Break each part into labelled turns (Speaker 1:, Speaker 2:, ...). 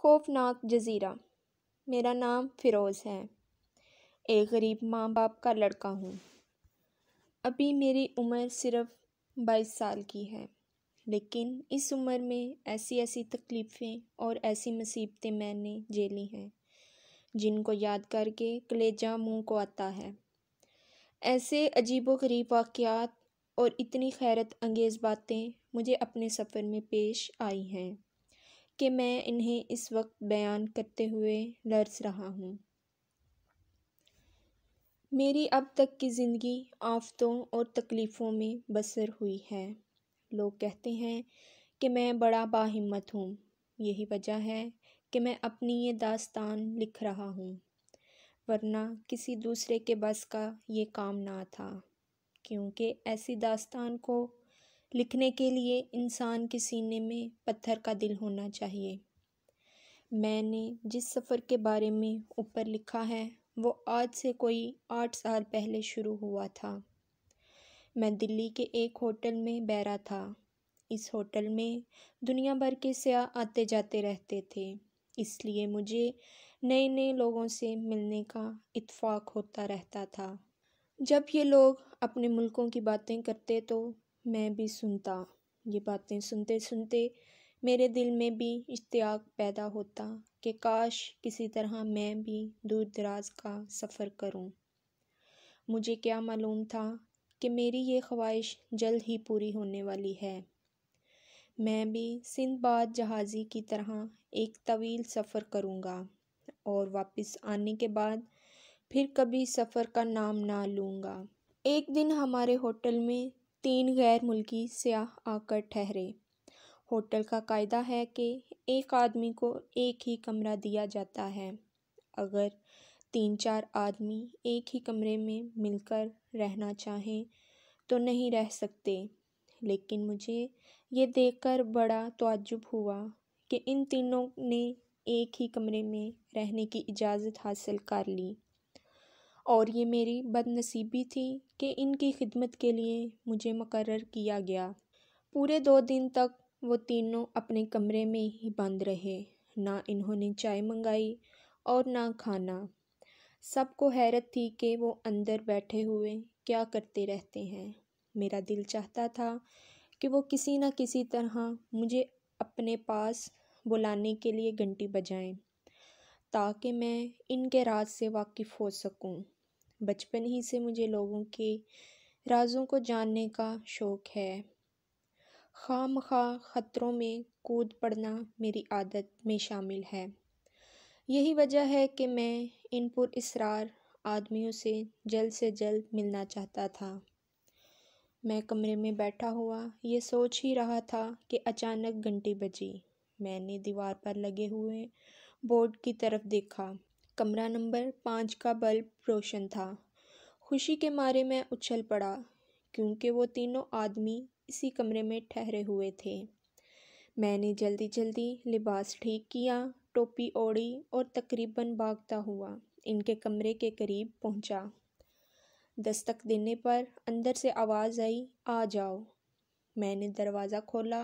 Speaker 1: خوفناک جزیرہ۔ میرا نام فیروز ہے۔ ایک غریب ماں باپ کا لڑکا ہوں۔ ابھی میری عمر صرف 22 سال کی ہے، لیکن اس عمر میں ایسی تکلیفیں اور ایسی مصیبتیں میں نے جھیلی ہیں جن کو یاد کر کے کلیجہ منہ کو آتا ہے۔ ایسے عجیب و غریب واقعات اور اتنی حیرت انگیز باتیں مجھے اپنے سفر میں پیش آئی ہیں کہ میں انہیں اس وقت بیان کرتے ہوئے لرز رہا ہوں۔ میری اب تک کی زندگی آفتوں اور تکلیفوں میں بسر ہوئی ہے۔ لوگ کہتے ہیں کہ میں بڑا باہمت ہوں۔ یہی وجہ ہے کہ میں اپنی یہ داستان لکھ رہا ہوں، ورنہ کسی دوسرے کے بس کا یہ کام نہ تھا، کیونکہ ایسی داستان کو لکھنے کے لیے انسان کے سینے میں پتھر کا دل ہونا چاہیے۔ میں نے جس سفر کے بارے میں اوپر لکھا ہے وہ آج سے کوئی 8 سال پہلے شروع ہوا تھا۔ میں دلی کے ایک ہوٹل میں بیرا تھا۔ اس ہوٹل میں دنیا بھر کے سیاح آتے جاتے رہتے تھے، اس لیے مجھے نئے لوگوں سے ملنے کا اتفاق ہوتا رہتا تھا۔ جب یہ لوگ اپنے ملکوں کی باتیں کرتے تو میں بھی سنتا۔ یہ باتیں سنتے سنتے میرے دل میں بھی اشتیاق پیدا ہوتا کہ کاش کسی طرح میں بھی دور دراز کا سفر کروں۔ مجھے کیا معلوم تھا کہ میری یہ خواہش جلد ہی پوری ہونے والی ہے۔ میں بھی سندباد جہازی کی طرح ایک طویل سفر کروں گا اور واپس آنے کے بعد پھر کبھی سفر کا نام نہ لوں گا۔ ایک دن ہمارے ہوٹل میں 3 غیر ملکی سیاح آ کر ٹھہرے۔ ہوٹل کا قاعدہ ہے کہ ایک آدمی کو ایک ہی کمرہ دیا جاتا ہے۔ اگر 3-4 آدمی ایک ہی کمرے میں مل کر رہنا چاہیں تو نہیں رہ سکتے، لیکن مجھے یہ دیکھ کر بڑا تعجب ہوا کہ ان تینوں نے ایک ہی کمرے میں رہنے کی اجازت حاصل کر لی، اور یہ میری بد نصیبی تھی کہ ان کی خدمت کے لیے مجھے مقرر کیا گیا۔ پورے 2 دن تک وہ تینوں اپنے کمرے میں ہی بند رہے۔ نہ انہوں نے چائے منگائی اور نہ کھانا۔ سب کو حیرت تھی کہ وہ اندر بیٹھے ہوئے کیا کرتے رہتے ہیں۔ میرا دل چاہتا تھا کہ وہ کسی نہ کسی طرح مجھے اپنے پاس بلانے کے لیے گھنٹی بجائیں تاکہ میں ان کے راز سے واقف ہو سکوں۔ بچپن ہی سے مجھے لوگوں کے رازوں کو جاننے کا شوق ہے۔ خواہ مخواہ خطروں میں کود پڑنا میری عادت میں شامل ہے۔ یہی وجہ ہے کہ میں ان پراسرار آدمیوں سے جلد ملنا چاہتا تھا۔ میں کمرے میں بیٹھا ہوا یہ سوچ ہی رہا تھا کہ اچانک گھنٹی بجی۔ میں نے دیوار پر لگے ہوئے بورڈ کی طرف دیکھا۔ کمرہ نمبر 5 کا بلب روشن تھا۔ خوشی کے مارے میں اچھل پڑا کیونکہ وہ تینوں آدمی اسی کمرے میں ٹھہرے ہوئے تھے۔ میں نے جلدی لباس ٹھیک کیا، ٹوپی اوڑھی اور تقریباً بھاگتا ہوا ان کے کمرے کے قریب پہنچا۔ دستک دینے پر اندر سے آواز آئی، آ جاؤ۔ میں نے دروازہ کھولا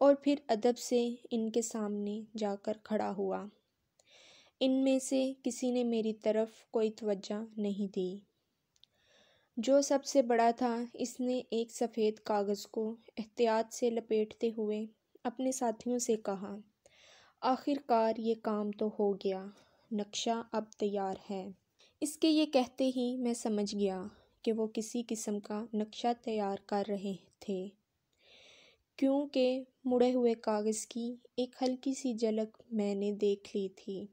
Speaker 1: اور پھر ادب سے ان کے سامنے جا کر کھڑا ہوا۔ ان میں سے کسی نے میری طرف کوئی توجہ نہیں دی۔ جو سب سے بڑا تھا اس نے ایک سفید کاغذ کو احتیاط سے لپیٹتے ہوئے اپنے ساتھیوں سے کہا، آخر کار یہ کام تو ہو گیا، نقشہ اب تیار ہے۔ اس کے یہ کہتے ہی میں سمجھ گیا کہ وہ کسی قسم کا نقشہ تیار کر رہے تھے، کیونکہ مڑے ہوئے کاغذ کی ایک ہلکی سی جھلک میں نے دیکھ لی تھی۔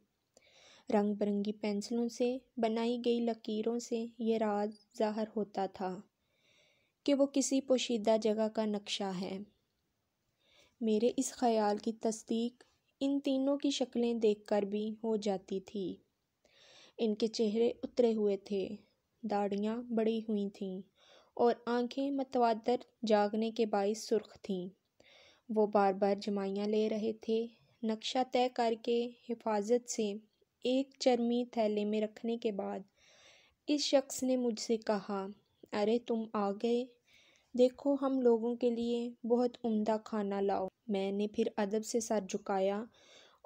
Speaker 1: رنگ برنگی پنسلوں سے بنائی گئی لکیروں سے یہ راز ظاہر ہوتا تھا کہ وہ کسی پوشیدہ جگہ کا نقشہ ہے۔ میرے اس خیال کی تصدیق ان تینوں کی شکلیں دیکھ کر بھی ہو جاتی تھی۔ ان کے چہرے اترے ہوئے تھے، داڑھیاں بڑھی ہوئی تھیں اور آنکھیں متواتر جاگنے کے باعث سرخ تھیں۔ وہ بار بار جمائیاں لے رہے تھے۔ نقشہ طے کر کے حفاظت سے ایک چرمی تھیلے میں رکھنے کے بعد اس شخص نے مجھ سے کہا، ارے تم آ گئے، دیکھو ہم لوگوں کے لیے بہت عمدہ کھانا لاؤ۔ میں نے پھر ادب سے سر جھکایا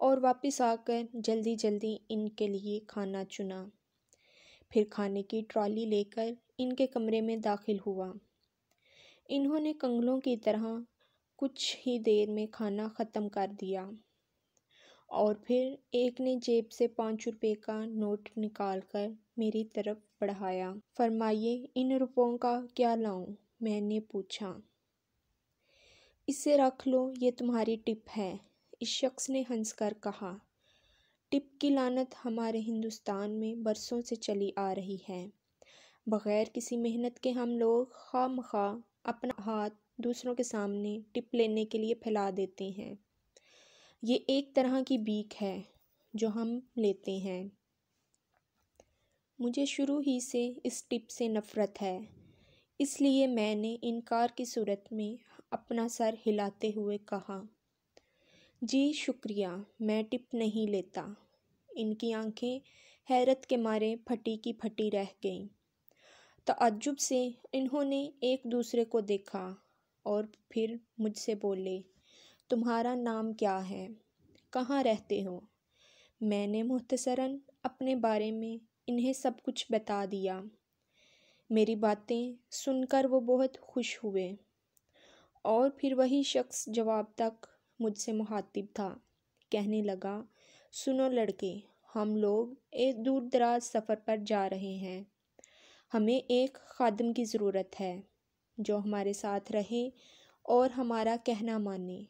Speaker 1: اور واپس آ کر جلدی جلدی ان کے لیے کھانا چنا، پھر کھانے کی ٹرالی لے کر ان کے کمرے میں داخل ہوا۔ انہوں نے کنگلوں کی طرح کچھ ہی دیر میں کھانا ختم کر دیا، اور پھر ایک نے جیب سے 5 روپے کا نوٹ نکال کر میری طرف بڑھایا۔ فرمائیے ان روپوں کا کیا لاؤں؟ میں نے پوچھا۔ اسے رکھ لو، یہ تمہاری ٹپ ہے، اس شخص نے ہنس کر کہا۔ ٹپ کی لعنت ہمارے ہندوستان میں برسوں سے چلی آ رہی ہے۔ بغیر کسی محنت کے ہم لوگ خواہ مخواہ اپنا ہاتھ دوسروں کے سامنے ٹپ لینے کے لیے پھیلا دیتے ہیں۔ یہ ایک طرح کی بھیک ہے جو ہم لیتے ہیں۔ مجھے شروع ہی سے اس ٹپ سے نفرت ہے، اس لیے میں نے انکار کی صورت میں اپنا سر ہلاتے ہوئے کہا، جی شکریہ، میں ٹپ نہیں لیتا۔ ان کی آنکھیں حیرت کے مارے پھٹی کی پھٹی رہ گئیں۔ تعجب سے انہوں نے ایک دوسرے کو دیکھا اور پھر مجھ سے بولے، تمہارا نام کیا ہے؟ کہاں رہتے ہو؟ میں نے مختصراً اپنے بارے میں انہیں سب کچھ بتا دیا۔ میری باتیں سن کر وہ بہت خوش ہوئے، اور پھر وہی شخص جواب تک مجھ سے مخاطب تھا۔ کہنے لگا، سنو لڑکے، ہم لوگ ایک دور دراز سفر پر جا رہے ہیں۔ ہمیں ایک خادم کی ضرورت ہے جو ہمارے ساتھ رہے اور ہمارا کہنا مانے۔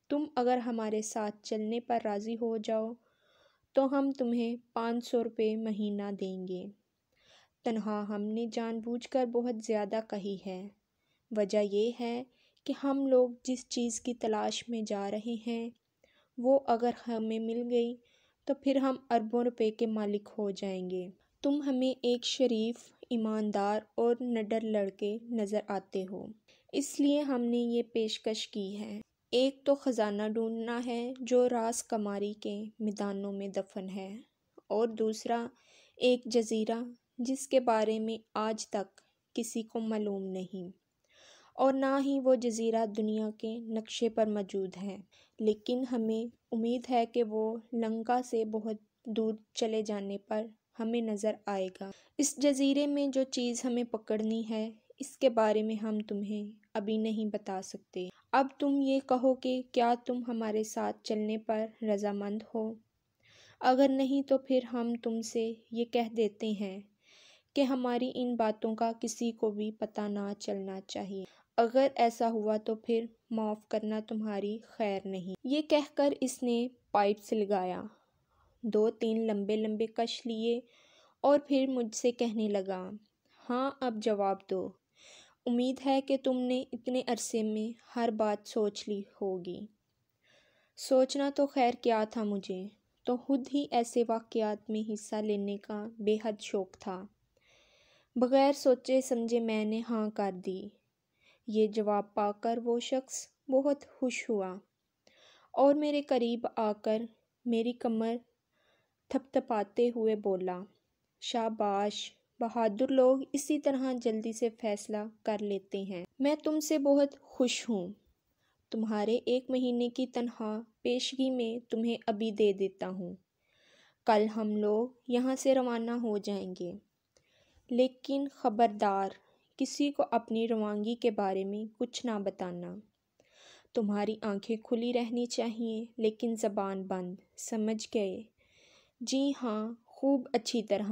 Speaker 1: تم اگر ہمارے ساتھ چلنے پر راضی ہو جاؤ تو ہم تمہیں 500 روپے مہینہ دیں گے۔ تنخواہ ہم نے جان بوجھ کر بہت زیادہ کہی ہے۔ وجہ یہ ہے کہ ہم لوگ جس چیز کی تلاش میں جا رہے ہیں وہ اگر ہمیں مل گئی تو پھر ہم اربوں روپے کے مالک ہو جائیں گے۔ تم ہمیں ایک شریف، ایماندار اور نڈر لڑکے نظر آتے ہو، اس لیے ہم نے یہ پیشکش کی ہے۔ ایک تو خزانہ ڈھونڈنا ہے جو راس کماری کے میدانوں میں دفن ہے، اور دوسرا ایک جزیرہ جس کے بارے میں آج تک کسی کو معلوم نہیں، اور نہ ہی وہ جزیرہ دنیا کے نقشے پر موجود ہے، لیکن ہمیں امید ہے کہ وہ لنکا سے بہت دور چلے جانے پر ہمیں نظر آئے گا۔ اس جزیرے میں جو چیز ہمیں پکڑنی ہے اس کے بارے میں ہم تمہیں ابھی نہیں بتا سکتے۔ اب تم یہ کہو کہ کیا تم ہمارے ساتھ چلنے پر رضامند ہو؟ اگر نہیں تو پھر ہم تم سے یہ کہہ دیتے ہیں کہ ہماری ان باتوں کا کسی کو بھی پتہ نہ چلنا چاہیے۔ اگر ایسا ہوا تو پھر معاف کرنا تمہاری خیر نہیں۔ یہ کہہ کر اس نے پائپ سلگایا، 2-3 لمبے لمبے کش لیے اور پھر مجھ سے کہنے لگا، ہاں اب جواب دو۔ امید ہے کہ تم نے اتنے عرصے میں ہر بات سوچ لی ہوگی۔ سوچنا تو خیر کیا تھا، مجھے تو خود ہی ایسے واقعات میں حصہ لینے کا بے حد شوق تھا۔ بغیر سوچے سمجھے میں نے ہاں کر دی۔ یہ جواب پا کر وہ شخص بہت خوش ہوا اور میرے قریب آ کر میری کمر تھپتھپاتے ہوئے بولا، شاباش، بہادر لوگ اسی طرح جلدی سے فیصلہ کر لیتے ہیں۔ میں تم سے بہت خوش ہوں۔ تمہارے 1 مہینے کی تنخواہ پیشگی میں تمہیں ابھی دے دیتا ہوں۔ کل ہم لوگ یہاں سے روانہ ہو جائیں گے، لیکن خبردار کسی کو اپنی روانگی کے بارے میں کچھ نہ بتانا۔ تمہاری آنکھیں کھلی رہنی چاہیے لیکن زبان بند، سمجھ گئے؟ جی ہاں، خوب اچھی طرح،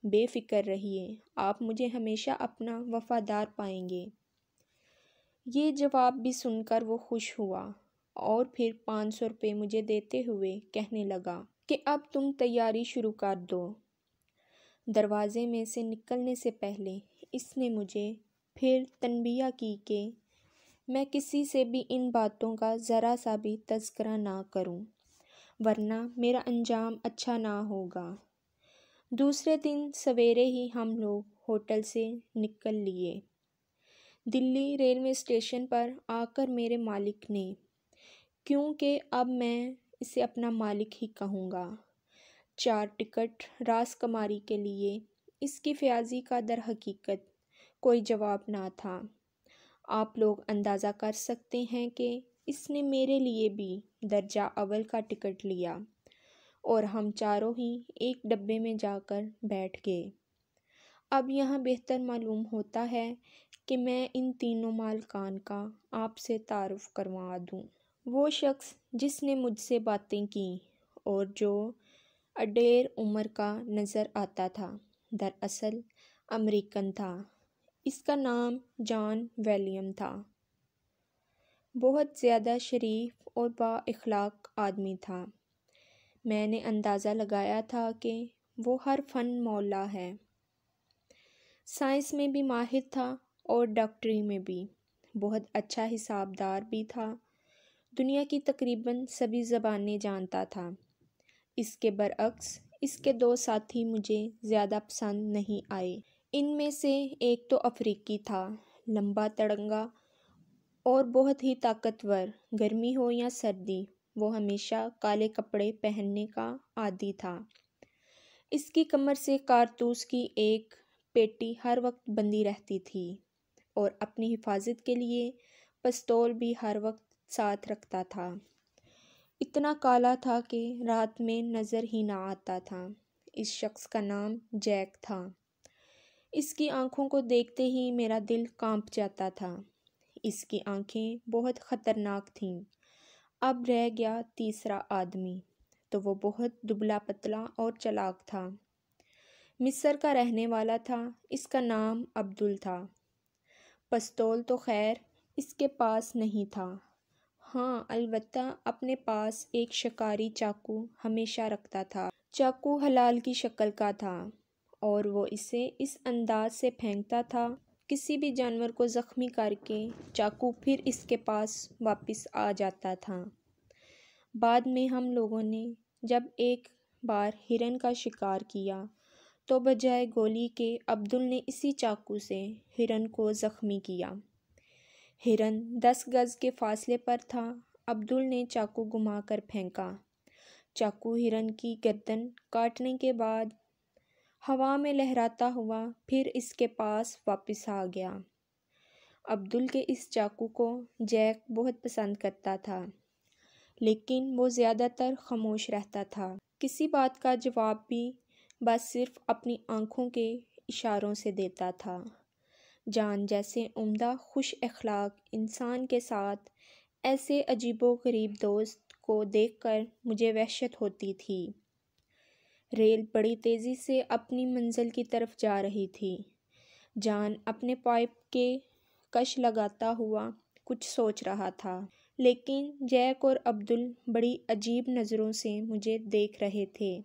Speaker 1: بے فکر رہیے، آپ مجھے ہمیشہ اپنا وفادار پائیں گے۔ یہ جواب بھی سن کر وہ خوش ہوا اور پھر 500 روپے مجھے دیتے ہوئے کہنے لگا کہ اب تم تیاری شروع کر دو۔ دروازے میں سے نکلنے سے پہلے اس نے مجھے پھر تنبیہ کی کہ میں کسی سے بھی ان باتوں کا ذرا سا بھی تذکرہ نہ کروں، ورنہ میرا انجام اچھا نہ ہوگا۔ دوسرے دن سویرے ہی ہم لوگ ہوٹل سے نکل لیے۔ دلی ریلوے اسٹیشن پر آ کر میرے مالک نے، کیونکہ اب میں اسے اپنا مالک ہی کہوں گا، 4 ٹکٹ راس کماری کے لیے۔ اس کی فیاضی کا در حقیقت کوئی جواب نہ تھا۔ آپ لوگ اندازہ کر سکتے ہیں کہ اس نے میرے لیے بھی درجہ اول کا ٹکٹ لیا اور ہم چاروں ہی ایک ڈبے میں جا کر بیٹھ گئے۔ اب یہاں بہتر معلوم ہوتا ہے کہ میں ان تینوں مالکان کا آپ سے تعارف کروا دوں۔ وہ شخص جس نے مجھ سے باتیں کیں اور جو اڈیر عمر کا نظر آتا تھا، دراصل امریکن تھا۔ اس کا نام جان ویلیم تھا۔ بہت زیادہ شریف اور با اخلاق آدمی تھا۔ میں نے اندازہ لگایا تھا کہ وہ ہر فن مولا ہے۔ سائنس میں بھی ماہر تھا اور ڈاکٹری میں بھی۔ بہت اچھا حساب دار بھی تھا۔ دنیا کی تقریباً سبھی زبانیں جانتا تھا۔ اس کے برعکس اس کے دو ساتھی مجھے زیادہ پسند نہیں آئے۔ ان میں سے ایک تو افریقی تھا، لمبا تڑنگا اور بہت ہی طاقتور۔ گرمی ہو یا سردی، وہ ہمیشہ کالے کپڑے پہننے کا عادی تھا۔ اس کی کمر سے کارتوس کی ایک پیٹی ہر وقت بندھی رہتی تھی اور اپنی حفاظت کے لیے پستول بھی ہر وقت ساتھ رکھتا تھا۔ اتنا کالا تھا کہ رات میں نظر ہی نہ آتا تھا۔ اس شخص کا نام جیک تھا۔ اس کی آنکھوں کو دیکھتے ہی میرا دل کانپ جاتا تھا۔ اس کی آنکھیں بہت خطرناک تھیں۔ اب رہ گیا تیسرا آدمی، تو وہ بہت دبلا پتلا اور چالاک تھا۔ مصر کا رہنے والا تھا۔ اس کا نام عبدل تھا۔ پستول تو خیر اس کے پاس نہیں تھا، ہاں البتہ اپنے پاس ایک شکاری چاقو ہمیشہ رکھتا تھا۔ چاقو حلال کی شکل کا تھا اور وہ اسے اس انداز سے پھینکتا تھا کسی بھی جانور کو زخمی کر کے چاقو پھر اس کے پاس واپس آ جاتا تھا۔ بعد میں ہم لوگوں نے جب ایک بار ہرن کا شکار کیا تو بجائے گولی کے عبدل نے اسی چاقو سے ہرن کو زخمی کیا۔ ہرن 10 گز کے فاصلے پر تھا۔ عبدل نے چاقو گھما کر پھینکا۔ چاقو ہرن کی گردن کاٹنے کے بعد ہوا میں لہراتا ہوا پھر اس کے پاس واپس آ گیا۔ عبدل کے اس چاقو کو جیک بہت پسند کرتا تھا، لیکن وہ زیادہ تر خاموش رہتا تھا۔ کسی بات کا جواب بھی بس صرف اپنی آنکھوں کے اشاروں سے دیتا تھا۔ جان جیسے عمدہ خوش اخلاق انسان کے ساتھ ایسے عجیب و غریب دوست کو دیکھ کر مجھے وحشت ہوتی تھی۔ ریل بڑی تیزی سے اپنی منزل کی طرف جا رہی تھی۔ جان اپنے پائپ کے کش لگاتا ہوا کچھ سوچ رہا تھا، لیکن جیک اور عبدل بڑی عجیب نظروں سے مجھے دیکھ رہے تھے۔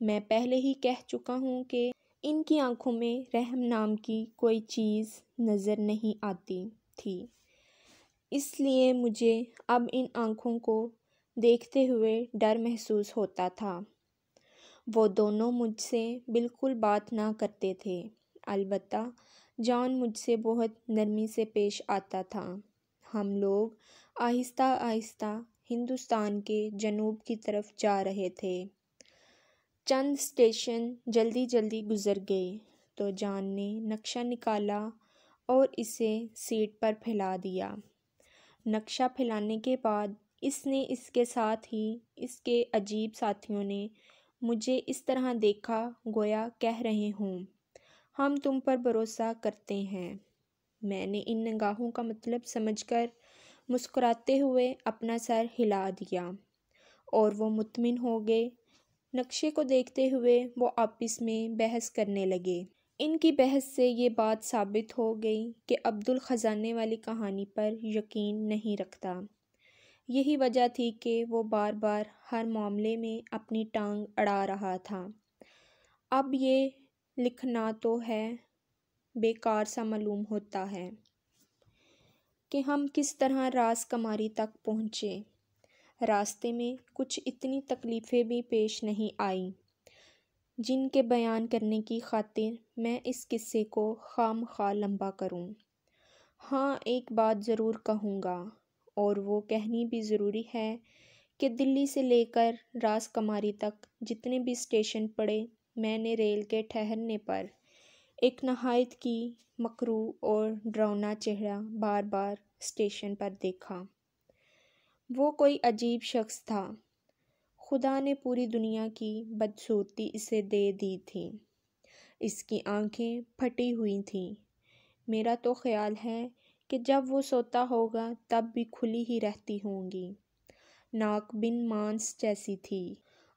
Speaker 1: میں پہلے ہی کہہ چکا ہوں کہ ان کی آنکھوں میں رحم نام کی کوئی چیز نظر نہیں آتی تھی، اس لیے مجھے اب ان آنکھوں کو دیکھتے ہوئے ڈر محسوس ہوتا تھا۔ وہ دونوں مجھ سے بالکل بات نہ کرتے تھے، البتہ جان مجھ سے بہت نرمی سے پیش آتا تھا۔ ہم لوگ آہستہ آہستہ ہندوستان کے جنوب کی طرف جا رہے تھے۔ چند اسٹیشن جلدی جلدی گزر گئے تو جان نے نقشہ نکالا اور اسے سیٹ پر پھیلا دیا۔ نقشہ پھیلانے کے بعد اس نے اس کے ساتھ ہی اس کے عجیب ساتھیوں نے مجھے اس طرح دیکھا گویا کہہ رہے ہوں، ہم تم پر بھروسہ کرتے ہیں۔ میں نے ان نگاہوں کا مطلب سمجھ کر مسکراتے ہوئے اپنا سر ہلا دیا اور وہ مطمئن ہو گئے۔ نقشے کو دیکھتے ہوئے وہ آپس میں بحث کرنے لگے۔ ان کی بحث سے یہ بات ثابت ہو گئی کہ عبدل خزانے والی کہانی پر یقین نہیں رکھتا۔ یہی وجہ تھی کہ وہ بار بار ہر معاملے میں اپنی ٹانگ اڑا رہا تھا۔ اب یہ لکھنا تو ہے بیکار سا معلوم ہوتا ہے کہ ہم کس طرح راز کماری تک پہنچے۔ راستے میں کچھ اتنی تکلیفیں بھی پیش نہیں آئیں جن کے بیان کرنے کی خاطر میں اس قصے کو خام خواہ لمبا کروں۔ ہاں ایک بات ضرور کہوں گا، اور وہ کہنی بھی ضروری ہے کہ دلی سے لے کر راز کماری تک جتنے بھی اسٹیشن پڑے، میں نے ریل کے ٹھہرنے پر ایک نہایت کی مکروہ اور ڈراؤنا چہرہ بار بار اسٹیشن پر دیکھا۔ وہ کوئی عجیب شخص تھا۔ خدا نے پوری دنیا کی بدصورتی اسے دے دی تھی۔ اس کی آنکھیں پھٹی ہوئی تھیں۔ میرا تو خیال ہے کہ جب وہ سوتا ہوگا تب بھی کھلی ہی رہتی ہوں گی۔ ناک بن مانس جیسی تھی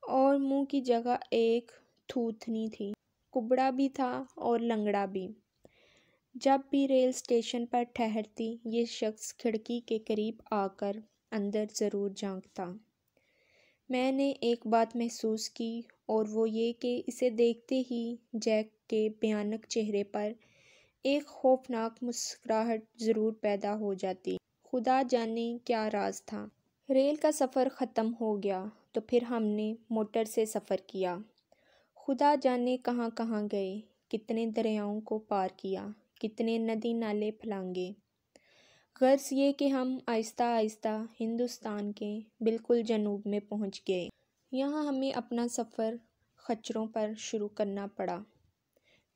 Speaker 1: اور منہ کی جگہ ایک تھوتنی تھی۔ کبڑا بھی تھا اور لنگڑا بھی۔ جب بھی ریل اسٹیشن پر ٹھہرتی یہ شخص کھڑکی کے قریب آ کر اندر ضرور جھانکتا۔ میں نے ایک بات محسوس کی اور وہ یہ کہ اسے دیکھتے ہی جیک کے بھیانک چہرے پر ایک خوفناک مسکراہٹ ضرور پیدا ہو جاتی۔ خدا جانے کیا راز تھا۔ ریل کا سفر ختم ہو گیا تو پھر ہم نے موٹر سے سفر کیا۔ خدا جانے کہاں کہاں گئے، کتنے دریاؤں کو پار کیا، کتنے ندی نالے پھلانگے۔ غرض یہ کہ ہم آہستہ آہستہ ہندوستان کے بالکل جنوب میں پہنچ گئے۔ یہاں ہمیں اپنا سفر خچروں پر شروع کرنا پڑا،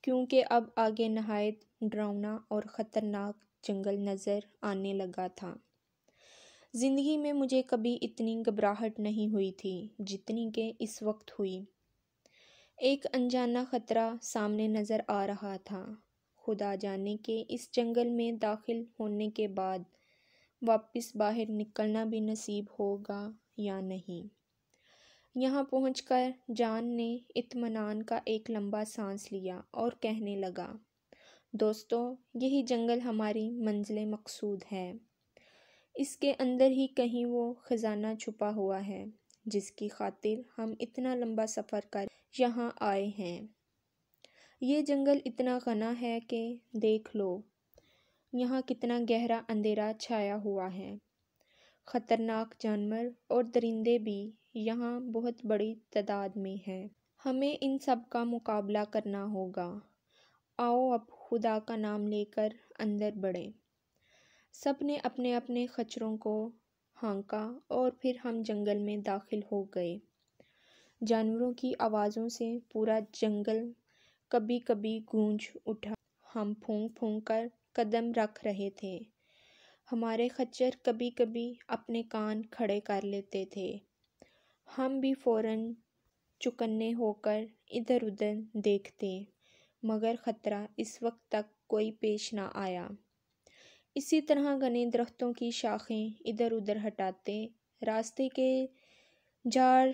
Speaker 1: کیونکہ اب آگے نہایت ڈراؤنا اور خطرناک جنگل نظر آنے لگا تھا۔ زندگی میں مجھے کبھی اتنی گھبراہٹ نہیں ہوئی تھی جتنی کہ اس وقت ہوئی۔ ایک انجانا خطرہ سامنے نظر آ رہا تھا۔ خدا جانے کہ اس جنگل میں داخل ہونے کے بعد واپس باہر نکلنا بھی نصیب ہوگا یا نہیں۔ یہاں پہنچ کر جان نے اطمینان کا ایک لمبا سانس لیا اور کہنے لگا، دوستو، یہی جنگل ہماری منزل مقصود ہے۔ اس کے اندر ہی کہیں وہ خزانہ چھپا ہوا ہے جس کی خاطر ہم اتنا لمبا سفر کر یہاں آئے ہیں۔ یہ جنگل اتنا گھنا ہے کہ دیکھ لو، یہاں کتنا گہرا اندھیرا چھایا ہوا ہے۔ خطرناک جانور اور درندے بھی یہاں بہت بڑی تعداد میں ہیں۔ ہمیں ان سب کا مقابلہ کرنا ہوگا۔ آؤ اب خدا کا نام لے کر اندر بڑھیں۔ سب نے اپنے اپنے خچروں کو ہانکا اور پھر ہم جنگل میں داخل ہو گئے۔ جانوروں کی آوازوں سے پورا جنگل کبھی کبھی گونج اٹھا۔ ہم پھونک پھونک کر قدم رکھ رہے تھے۔ ہمارے خچر کبھی کبھی اپنے کان کھڑے کر لیتے تھے۔ ہم بھی فوراً چوکنے ہو کر ادھر ادھر دیکھتے، مگر خطرہ اس وقت تک کوئی پیش نہ آیا۔ اسی طرح گھنے درختوں کی شاخیں ادھر ادھر ہٹاتے، راستے کے جھاڑ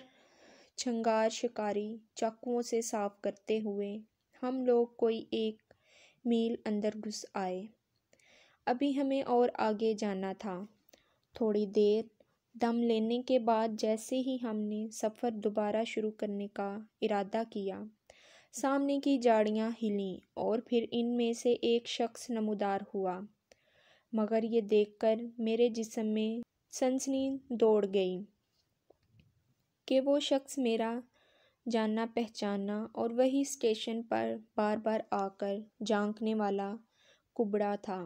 Speaker 1: چھنگار شکاری چاقوؤں سے صاف کرتے ہوئے ہم لوگ کوئی 1 میل اندر گھس آئے۔ ابھی ہمیں اور آگے جانا تھا۔ تھوڑی دیر دم لینے کے بعد جیسے ہی ہم نے سفر دوبارہ شروع کرنے کا ارادہ کیا، سامنے کی جھاڑیاں ہلیں اور پھر ان میں سے ایک شخص نمودار ہوا، مگر یہ دیکھ کر میرے جسم میں سنسنی دوڑ گئی کہ وہ شخص میرا جاننا پہچاننا اور وہی اسٹیشن پر بار بار آ کر جھانکنے والا کبڑا تھا۔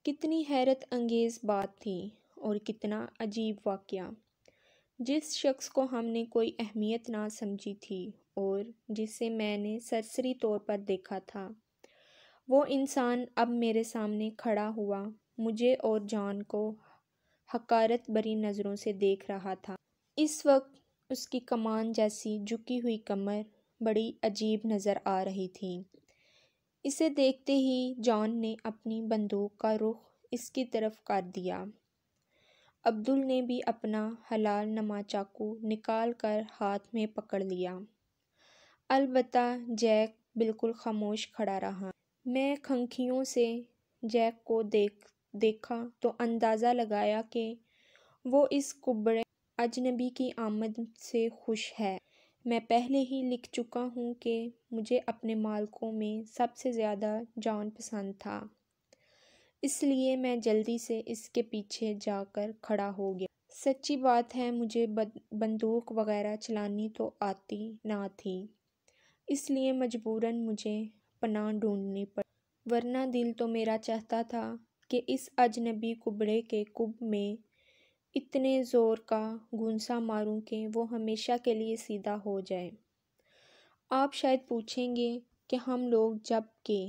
Speaker 1: کتنی حیرت انگیز بات تھی اور کتنا عجیب واقعہ۔ جس شخص کو ہم نے کوئی اہمیت نہ سمجھی تھی اور جسے میں نے سرسری طور پر دیکھا تھا، وہ انسان اب میرے سامنے کھڑا ہوا مجھے اور جان کو حقارت بھری نظروں سے دیکھ رہا تھا۔ اس وقت اس کی کمان جیسی جھکی ہوئی کمر بڑی عجیب نظر آ رہی تھی۔ اسے دیکھتے ہی جان نے اپنی بندوق کا رخ اس کی طرف کر دیا۔ عبدل نے بھی اپنا حلال نما چاقو نکال کر ہاتھ میں پکڑ لیا۔ البتہ جیک بالکل خاموش کھڑا رہا۔ میں کھنکھیوں سے جیک کو دیکھا تو اندازہ لگایا کہ وہ اس کبڑے اجنبی کی آمد سے خوش ہے۔ میں پہلے ہی لکھ چکا ہوں کہ مجھے اپنے مالکوں میں سب سے زیادہ جان پسند تھا، اس لیے میں جلدی سے اس کے پیچھے جا کر کھڑا ہو گیا۔ سچی بات ہے مجھے بندوق وغیرہ چلانی تو آتی نہ تھی، اس لیے مجبوراً مجھے پناہ ڈھونڈنی پڑی، ورنہ دل تو میرا چاہتا تھا کہ اس اجنبی کبڑے کے کب میں اتنے زور کا گھونسا ماروں کہ وہ ہمیشہ کے لیے سیدھا ہو جائے۔ آپ شاید پوچھیں گے کہ ہم لوگ جب کہ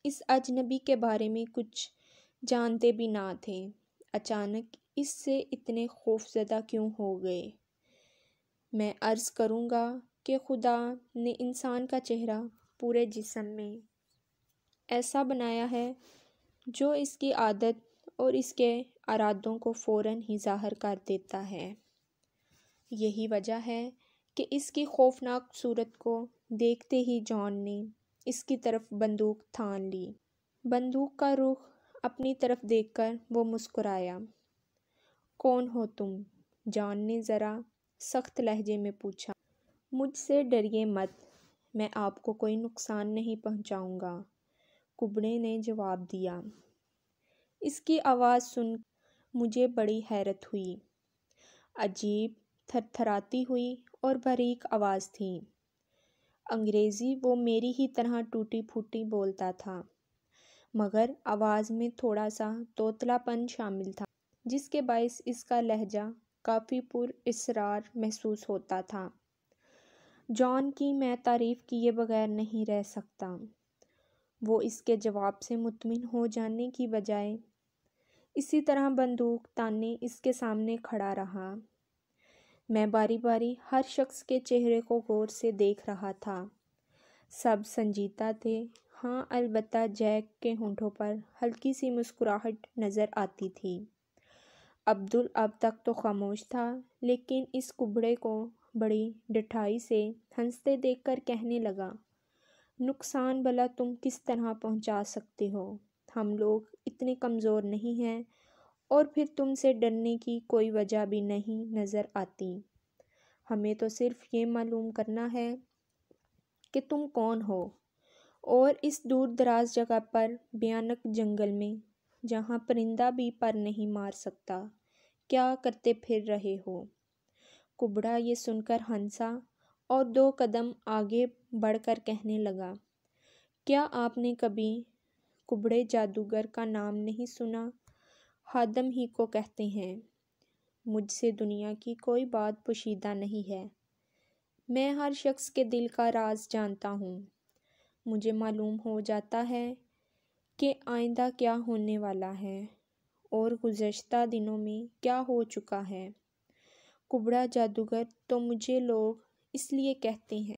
Speaker 1: اس اجنبی کے بارے میں کچھ جانتے بھی نہ تھے، اچانک اس سے اتنے خوفزدہ کیوں ہو گئے؟ میں عرض کروں گا کہ خدا نے انسان کا چہرہ پورے جسم میں ایسا بنایا ہے جو اس کی عادت اور اس کے ارادوں کو فوراً ہی ظاہر کر دیتا ہے۔ یہی وجہ ہے کہ اس کی خوفناک صورت کو دیکھتے ہی جان نے اس کی طرف بندوق تھام لی۔ بندوق کا رخ اپنی طرف دیکھ کر وہ مسکرایا۔ کون ہو تم؟ جان نے ذرا سخت لہجے میں پوچھا۔ مجھ سے ڈریے مت، میں آپ کو کوئی نقصان نہیں پہنچاؤں گا، کبڑے نے جواب دیا۔ اس کی آواز سن مجھے بڑی حیرت ہوئی۔ عجیب، تھر تھراتی ہوئی اور باریک آواز تھی۔ انگریزی وہ میری ہی طرح ٹوٹی پھوٹی بولتا تھا، مگر آواز میں تھوڑا سا توتلا پن شامل تھا، جس کے باعث اس کا لہجہ کافی پر اسرار محسوس ہوتا تھا۔ جان کی میں تعریف کیے بغیر نہیں رہ سکتا۔ وہ اس کے جواب سے مطمئن ہو جانے کی بجائے اسی طرح بندوق تانے اس کے سامنے کھڑا رہا۔ میں باری باری ہر شخص کے چہرے کو غور سے دیکھ رہا تھا۔ سب سنجیدہ تھے، ہاں البتہ جیک کے ہونٹوں پر ہلکی سی مسکراہٹ نظر آتی تھی۔ عبدل اب تک تو خاموش تھا، لیکن اس کبڑے کو بڑی ڈٹھائی سے ہنستے دیکھ کر کہنے لگا، نقصان بھلا تم کس طرح پہنچا سکتے ہو؟ ہم لوگ اتنے کمزور نہیں ہیں، اور پھر تم سے ڈرنے کی کوئی وجہ بھی نہیں نظر آتی۔ ہمیں تو صرف یہ معلوم کرنا ہے کہ تم کون ہو، اور اس دور دراز جگہ پر، بھیانک جنگل میں، جہاں پرندہ بھی پر نہیں مار سکتا، کیا کرتے پھر رہے ہو؟ کبڑا یہ سن کر ہنسا اور 2 قدم آگے بڑھ کر کہنے لگا، کیا آپ نے کبھی کبڑے جادوگر کا نام نہیں سنا؟ آدم ہی کو کہتے ہیں۔ مجھ سے دنیا کی کوئی بات پوشیدہ نہیں ہے، میں ہر شخص کے دل کا راز جانتا ہوں۔ مجھے معلوم ہو جاتا ہے کہ آئندہ کیا ہونے والا ہے، اور گزشتہ دنوں میں کیا ہو چکا ہے۔ کبڑا جادوگر تو مجھے لوگ اس لیے کہتے ہیں